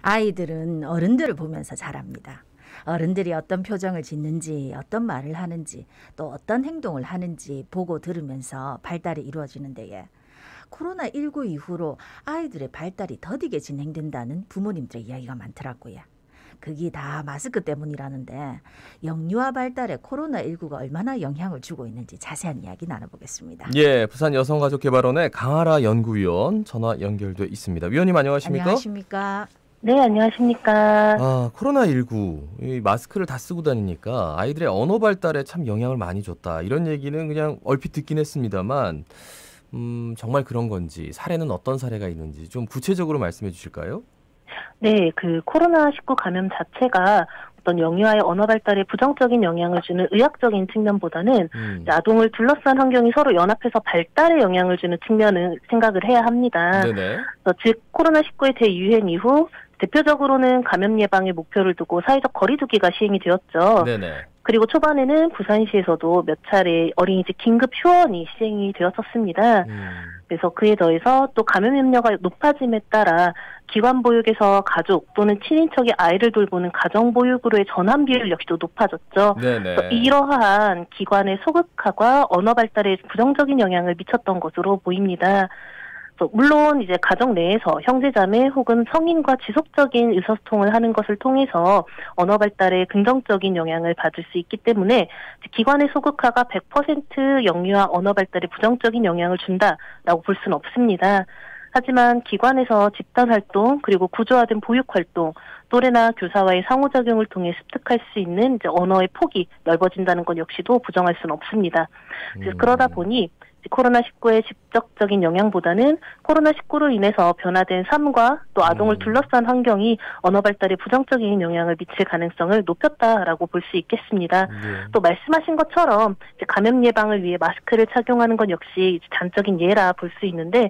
아이들은 어른들을 보면서 자랍니다. 어른들이 어떤 표정을 짓는지, 어떤 말을 하는지, 또 어떤 행동을 하는지 보고 들으면서 발달이 이루어지는데요. 코로나19 이후로 아이들의 발달이 더디게 진행된다는 부모님들의 이야기가 많더라고요. 그게 다 마스크 때문이라는데 영유아 발달에 코로나19가 얼마나 영향을 주고 있는지 자세한 이야기 나눠보겠습니다. 예, 부산 여성가족개발원의 강아라 연구위원 전화 연결돼 있습니다. 위원님 안녕하십니까? 안녕하십니까? 네, 안녕하십니까. 코로나19 이 마스크를 다 쓰고 다니니까 아이들의 언어 발달에 참 영향을 많이 줬다. 이런 얘기는 그냥 얼핏 듣긴 했습니다만 정말 그런 건지 사례는 어떤 사례가 있는지 좀 구체적으로 말씀해 주실까요? 네, 그 코로나19 감염 자체가 어떤 영유아의 언어 발달에 부정적인 영향을 주는 의학적인 측면보다는 아동을 둘러싼 환경이 서로 연합해서 발달에 영향을 주는 측면을 생각을 해야 합니다. 네네. 즉 코로나19의 대유행 이후 대표적으로는 감염 예방의 목표를 두고 사회적 거리 두기가 시행이 되었죠. 네네. 그리고 초반에는 부산시에서도 몇 차례 어린이집 긴급 휴원이 시행이 되었었습니다. 그래서 그에 더해서 또 감염 염려가 높아짐에 따라 기관 보육에서 가족 또는 친인척이 아이를 돌보는 가정 보육으로의 전환 비율 역시도 높아졌죠. 네네. 이러한 기관의 소극화가 언어 발달에 부정적인 영향을 미쳤던 것으로 보입니다. 물론 이제 가정 내에서 형제자매 혹은 성인과 지속적인 의사소통을 하는 것을 통해서 언어 발달에 긍정적인 영향을 받을 수 있기 때문에 기관의 소극화가 100% 영유아 언어 발달에 부정적인 영향을 준다라고 볼 수는 없습니다. 하지만 기관에서 집단활동 그리고 구조화된 보육활동, 또래나 교사와의 상호작용을 통해 습득할 수 있는 이제 언어의 폭이 넓어진다는 것 역시도 부정할 수는 없습니다. 그러다 보니 코로나19의 직접적인 영향보다는 코로나19로 인해서 변화된 삶과 또 아동을 둘러싼 환경이 언어 발달에 부정적인 영향을 미칠 가능성을 높였다라고 볼 수 있겠습니다. 또 말씀하신 것처럼 감염 예방을 위해 마스크를 착용하는 것 역시 단적인 예라 볼 수 있는데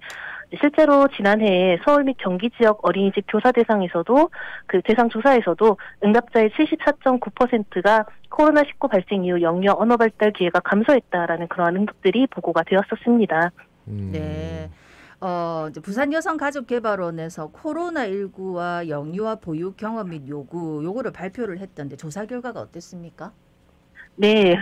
실제로 지난해에 서울 및 경기 지역 어린이집 교사 대상에서도 그 대상 조사에서도 응답자의 74.9%가 코로나19 발생 이후 영유아 언어 발달 기회가 감소했다라는 그러한 응답들이 보고가 되었었습니다. 네. 이제 부산 여성가족개발원에서 코로나19와 영유아 보육 경험 및 요구를 발표를 했던데 조사 결과가 어땠습니까? 네,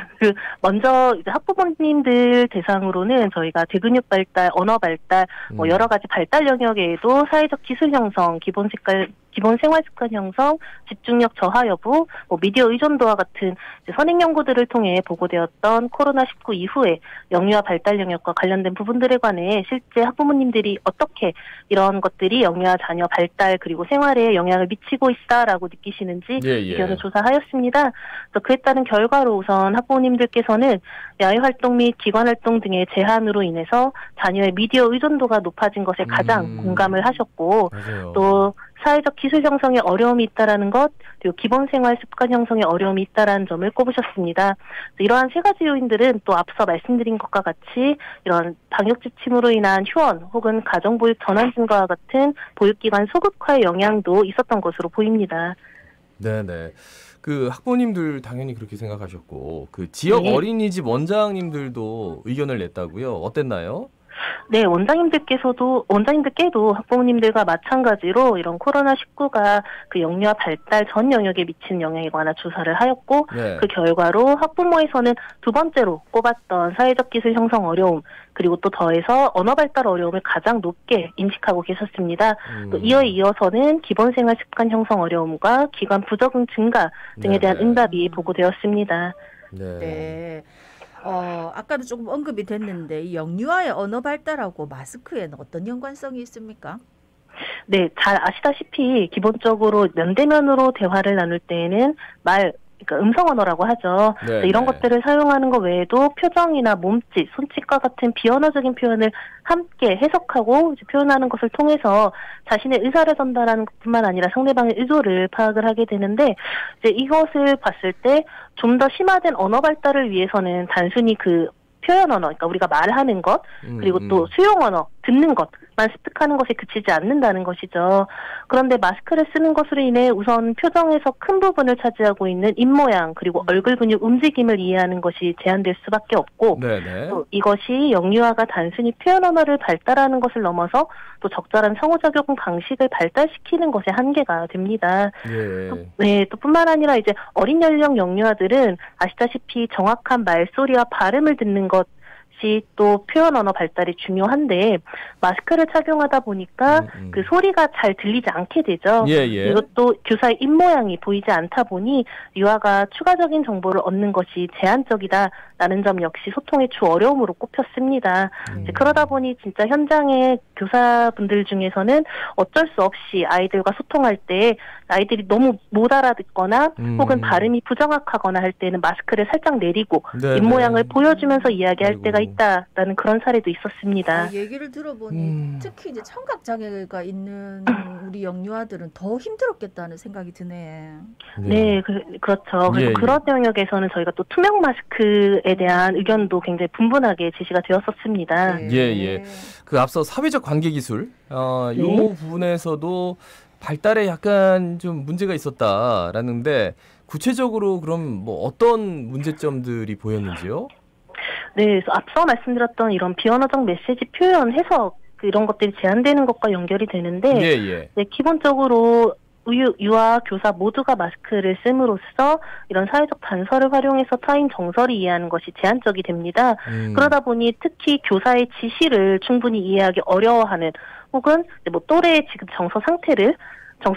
먼저 이제 학부모님들 대상으로는 저희가 대근육 발달, 언어 발달, 여러 가지 발달 영역에도 사회적 기술 형성, 기본 생활 습관 형성, 집중력 저하 여부, 미디어 의존도와 같은 선행 연구들을 통해 보고되었던 코로나19 이후에 영유아 발달 영역과 관련된 부분들에 관해 실제 학부모님들이 어떻게 이런 것들이 영유아 자녀 발달 그리고 생활에 영향을 미치고 있다라고 느끼시는지 의견을 조사하였습니다. 그에 따른 결과로 우선 학부모님들께서는 야외 활동 및 기관 활동 등의 제한으로 인해서 자녀의 미디어 의존도가 높아진 것에 가장 공감을 하셨고 맞아요. 또 사회적 기술 형성에 어려움이 있다라는 것, 그리고 기본 생활 습관 형성에 어려움이 있다라는 점을 꼽으셨습니다. 이러한 세 가지 요인들은 또 앞서 말씀드린 것과 같이 이런 방역 지침으로 인한 휴원 혹은 가정보육 전환 증가와 같은 보육기관 소극화의 영향도 있었던 것으로 보입니다. 네네. 그 학부모님들 당연히 그렇게 생각하셨고 그 지역 어린이집 원장님들도 의견을 냈다고요? 어땠나요? 네, 원장님들께도 학부모님들과 마찬가지로 이런 코로나19가 그 영유아 발달 전 영역에 미친 영향에 관한 조사를 하였고 그 결과로 학부모에서는 두 번째로 꼽았던 사회적 기술 형성 어려움 그리고 또 더해서 언어 발달 어려움을 가장 높게 인식하고 계셨습니다. 또 이어서는 기본 생활 습관 형성 어려움과 기관 부적응 증가 등에 대한 응답이 보고되었습니다. 네. 아까도 조금 언급이 됐는데 이 영유아의 언어 발달하고 마스크에는 어떤 연관성이 있습니까? 네, 잘 아시다시피 기본적으로 면대면으로 대화를 나눌 때에는 그러니까 음성 언어라고 하죠. 이런 것들을 사용하는 것 외에도 표정이나 몸짓, 손짓과 같은 비언어적인 표현을 함께 해석하고 표현하는 것을 통해서 자신의 의사를 전달하는 것뿐만 아니라 상대방의 의도를 파악을 하게 되는데 이제 이것을 봤을 때 좀 더 심화된 언어 발달을 위해서는 단순히 그 표현 언어, 그러니까 우리가 말하는 것, 그리고 또 수용 언어, 듣는 것만 습득하는 것에 그치지 않는다는 것이죠. 그런데 마스크를 쓰는 것으로 인해 우선 표정에서 큰 부분을 차지하고 있는 입모양 그리고 얼굴 근육 움직임을 이해하는 것이 제한될 수밖에 없고 네네. 또 이것이 영유아가 단순히 표현 언어를 발달하는 것을 넘어서 또 적절한 상호작용 방식을 발달시키는 것에 한계가 됩니다. 예. 네, 또 뿐만 아니라 이제 어린 연령 영유아들은 아시다시피 정확한 말소리와 발음을 듣는 것이 또 표현 언어 발달이 중요한데 마스크를 착용하다 보니까 그 소리가 잘 들리지 않게 되죠. 예, 예. 그리고 또 교사의 입모양이 보이지 않다 보니 유아가 추가적인 정보를 얻는 것이 제한적이다라는 점 역시 소통의 주 어려움으로 꼽혔습니다. 이제 그러다 보니 진짜 현장의 교사분들 중에서는 어쩔 수 없이 아이들과 소통할 때 아이들이 너무 못 알아듣거나 혹은 발음이 부정확하거나 할 때는 마스크를 살짝 내리고 네네. 입모양을 보여주면서 이야기할 아이고. 때가 있다라는 그런 사례도 있었습니다. 얘기를 들어보니 특히 이제 청각 장애가 있는 우리 영유아들은 더 힘들었겠다는 생각이 드네. 네, 그렇죠. 그래서 예, 예. 그런 영역에서는 저희가 또 투명 마스크에 대한 의견도 굉장히 분분하게 제시가 되었었습니다. 네. 예, 예. 그 앞서 사회적 관계 기술, 이 부분에서도 발달에 약간 좀 문제가 있었다라는데 구체적으로 그럼 뭐 어떤 문제점들이 보였는지요? 네, 그래서 앞서 말씀드렸던 이런 비언어적 메시지 표현, 해석 이런 것들이 제한되는 것과 연결이 되는데 예, 예. 네, 기본적으로 유아, 교사 모두가 마스크를 씀으로써 이런 사회적 단서를 활용해서 타인 정서를 이해하는 것이 제한적이 됩니다. 그러다 보니 특히 교사의 지시를 충분히 이해하기 어려워하는 혹은 뭐 또래의 지금 정서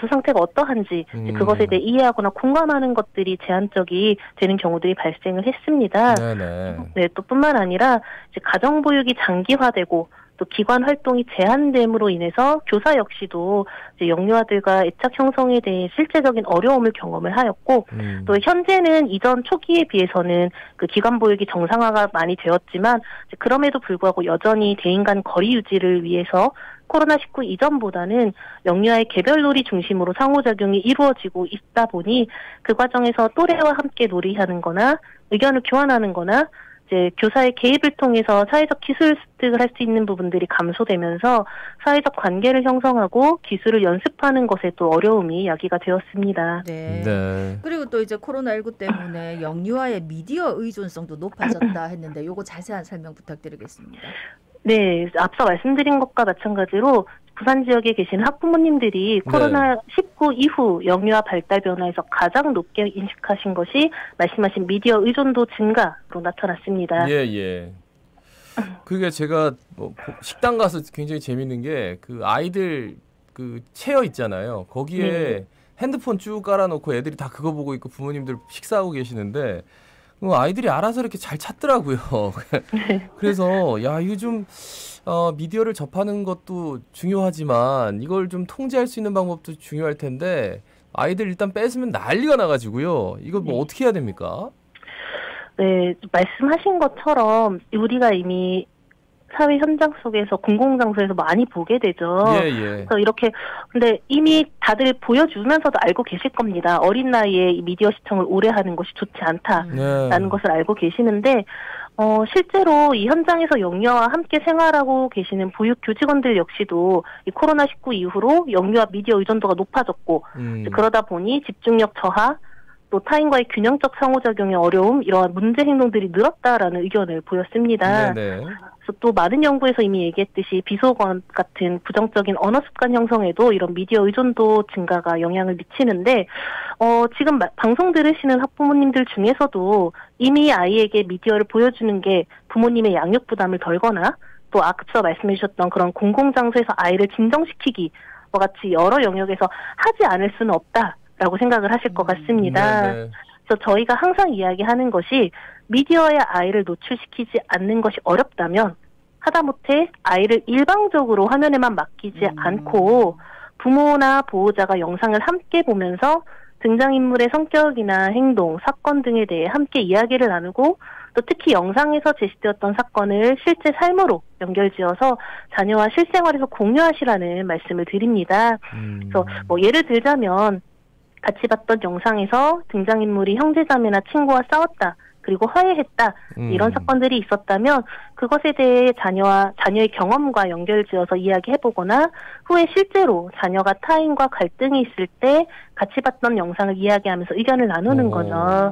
상태가 어떠한지 그것에 대해 이해하거나 공감하는 것들이 제한적이 되는 경우들이 발생을 했습니다. 네네. 네, 또 뿐만 아니라 이제 가정보육이 장기화되고 또 기관 활동이 제한됨으로 인해서 교사 역시도 이제 영유아들과 애착 형성에 대해 실제적인 어려움을 경험을 하였고 또 현재는 이전 초기에 비해서는 그 기관 보육이 정상화가 많이 되었지만 그럼에도 불구하고 여전히 대인 간 거리 유지를 위해서 코로나19 이전보다는 영유아의 개별놀이 중심으로 상호작용이 이루어지고 있다 보니 그 과정에서 또래와 함께 놀이하는 거나 의견을 교환하는 거나 이제 교사의 개입을 통해서 사회적 기술 습득을 할 수 있는 부분들이 감소되면서 사회적 관계를 형성하고 기술을 연습하는 것에 또 어려움이 야기가 되었습니다. 네. 네. 그리고 또 이제 코로나19 때문에 영유아의 미디어 의존성도 높아졌다 했는데 요거 자세한 설명 부탁드리겠습니다. 네, 앞서 말씀드린 것과 마찬가지로 부산 지역에 계신 학부모님들이 코로나19 이후 영유아 발달 변화에서 가장 높게 인식하신 것이 말씀하신 미디어 의존도 증가로 나타났습니다. 예, 예. 그게 제가 뭐 식당 가서 굉장히 재밌는 게 그 아이들 그 체어 있잖아요. 거기에 핸드폰 쭉 깔아놓고 애들이 다 그거 보고 있고 부모님들 식사하고 계시는데 아이들이 알아서 이렇게 잘 찾더라고요. 그래서 야 이거 좀 미디어를 접하는 것도 중요하지만 이걸 좀 통제할 수 있는 방법도 중요할 텐데 아이들 일단 뺏으면 난리가 나가지고요. 이거 뭐 어떻게 해야 됩니까? 네, 말씀하신 것처럼 우리가 이미 사회 현장 속에서 공공장소에서 많이 보게 되죠. 예, 예. 그래서 이렇게 근데 이미 다들 보여주면서도 알고 계실 겁니다. 어린 나이에 이 미디어 시청을 오래 하는 것이 좋지 않다라는 것을 알고 계시는데 실제로 이 현장에서 영유아와 함께 생활하고 계시는 보육 교직원들 역시도 이 코로나19 이후로 영유아 미디어 의존도가 높아졌고 그러다 보니 집중력 저하 또 타인과의 균형적 상호작용의 어려움 이러한 문제 행동들이 늘었다라는 의견을 보였습니다. 네네. 그래서 또 많은 연구에서 이미 얘기했듯이 비속어 같은 부정적인 언어 습관 형성에도 이런 미디어 의존도 증가가 영향을 미치는데 지금 방송 들으시는 학부모님들 중에서도 이미 아이에게 미디어를 보여주는 게 부모님의 양육 부담을 덜거나 또 앞서 말씀해 주셨던 그런 공공장소에서 아이를 진정시키기와 같이 여러 영역에서 하지 않을 수는 없다라고 생각을 하실 것 같습니다. 네네. 그래서 저희가 항상 이야기하는 것이 미디어에 아이를 노출시키지 않는 것이 어렵다면 하다못해 아이를 일방적으로 화면에만 맡기지 않고 부모나 보호자가 영상을 함께 보면서 등장인물의 성격이나 행동, 사건 등에 대해 함께 이야기를 나누고 또 특히 영상에서 제시되었던 사건을 실제 삶으로 연결지어서 자녀와 실생활에서 공유하시라는 말씀을 드립니다. 그래서 뭐 예를 들자면 같이 봤던 영상에서 등장인물이 형제자매나 친구와 싸웠다. 그리고 화해했다 이런 사건들이 있었다면 그것에 대해 자녀의 경험과 연결지어서 이야기해보거나 후에 실제로 자녀가 타인과 갈등이 있을 때 같이 봤던 영상을 이야기하면서 의견을 나누는 거죠.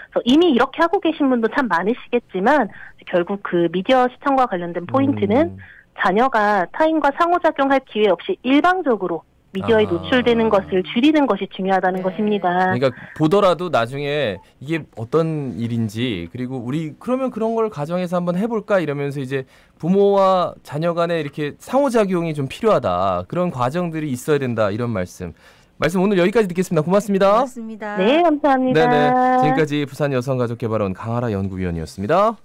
그래서 이미 이렇게 하고 계신 분도 참 많으시겠지만 결국 그 미디어 시청과 관련된 포인트는 자녀가 타인과 상호작용할 기회 없이 일방적으로 미디어에 노출되는 것을 줄이는 것이 중요하다는 것입니다. 그러니까 보더라도 나중에 이게 어떤 일인지 그리고 우리 그러면 그런 걸 가정에서 한번 해볼까 이러면서 이제 부모와 자녀 간에 이렇게 상호작용이 좀 필요하다. 그런 과정들이 있어야 된다. 이런 말씀 오늘 여기까지 듣겠습니다. 고맙습니다. 고맙습니다. 네, 감사합니다. 네네. 지금까지 부산 여성가족개발원 강아라 연구위원이었습니다.